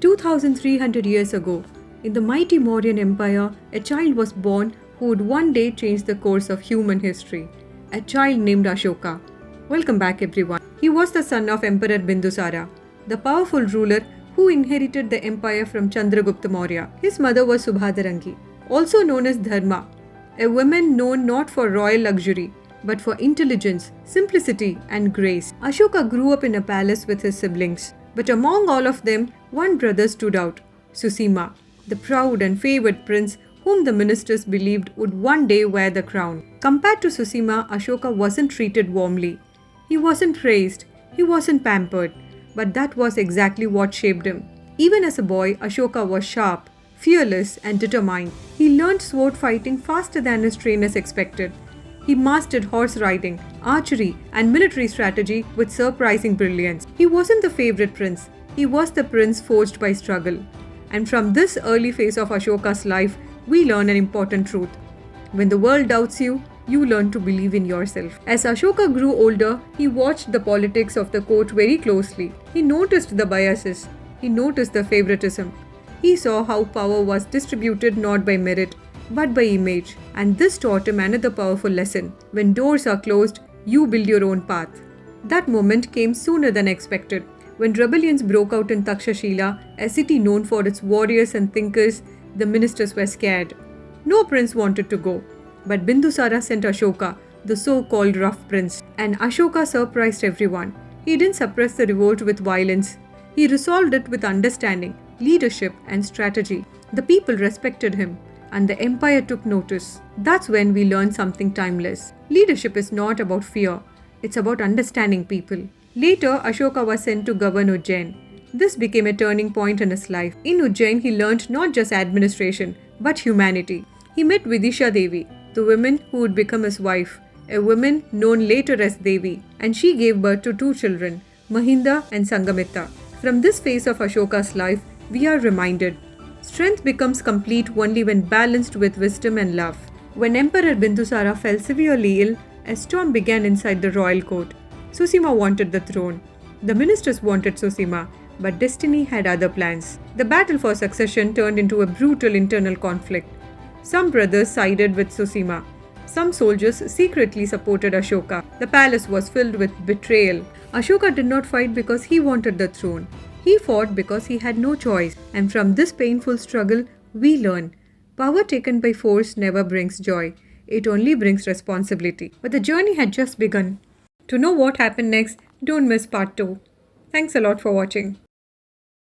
2,300 years ago, in the mighty Mauryan Empire, a child was born who would one day change the course of human history. A child named Ashoka. Welcome back, everyone. He was the son of Emperor Bindusara, the powerful ruler who inherited the empire from Chandragupta Maurya. His mother was Subhadarangi, also known as Dharma, a woman known not for royal luxury but for intelligence, simplicity, and grace. Ashoka grew up in a palace with his siblings, but among all of them, one brother stood out, Susima, the proud and favored prince whom the ministers believed would one day wear the crown. Compared to Susima, Ashoka wasn't treated warmly. He wasn't praised, he wasn't pampered, but that was exactly what shaped him. Even as a boy, Ashoka was sharp, fearless, and determined. He learned sword fighting faster than his trainers expected. He mastered horse riding, archery, and military strategy with surprising brilliance. He wasn't the favorite prince, he was the prince forged by struggle. And from this early phase of Ashoka's life, we learn an important truth. When the world doubts you, you learn to believe in yourself. As Ashoka grew older, he watched the politics of the court very closely. He noticed the biases. He noticed the favoritism. He saw how power was distributed not by merit, but by image. And this taught him another powerful lesson. When doors are closed, you build your own path. That moment came sooner than expected. When rebellions broke out in Takshashila, a city known for its warriors and thinkers, the ministers were scared. No prince wanted to go. But Bindusara sent Ashoka, the so-called rough prince. And Ashoka surprised everyone. He didn't suppress the revolt with violence. He resolved it with understanding, leadership, and strategy. The people respected him, and the empire took notice. That's when we learn something timeless. Leadership is not about fear. It's about understanding people. Later, Ashoka was sent to govern Ujjain. This became a turning point in his life. In Ujjain, he learned not just administration, but humanity. He met Vidisha Devi, the woman who would become his wife, a woman known later as Devi, and she gave birth to two children, Mahinda and Sangamitra. From this phase of Ashoka's life, we are reminded, strength becomes complete only when balanced with wisdom and love. When Emperor Bindusara fell severely ill, a storm began inside the royal court. Susima wanted the throne. The ministers wanted Susima, but destiny had other plans. The battle for succession turned into a brutal internal conflict. Some brothers sided with Susima. Some soldiers secretly supported Ashoka. The palace was filled with betrayal. Ashoka did not fight because he wanted the throne. He fought because he had no choice. And from this painful struggle, we learn, power taken by force never brings joy. It only brings responsibility. But the journey had just begun. To know what happened next, don't miss part 2. Thanks a lot for watching.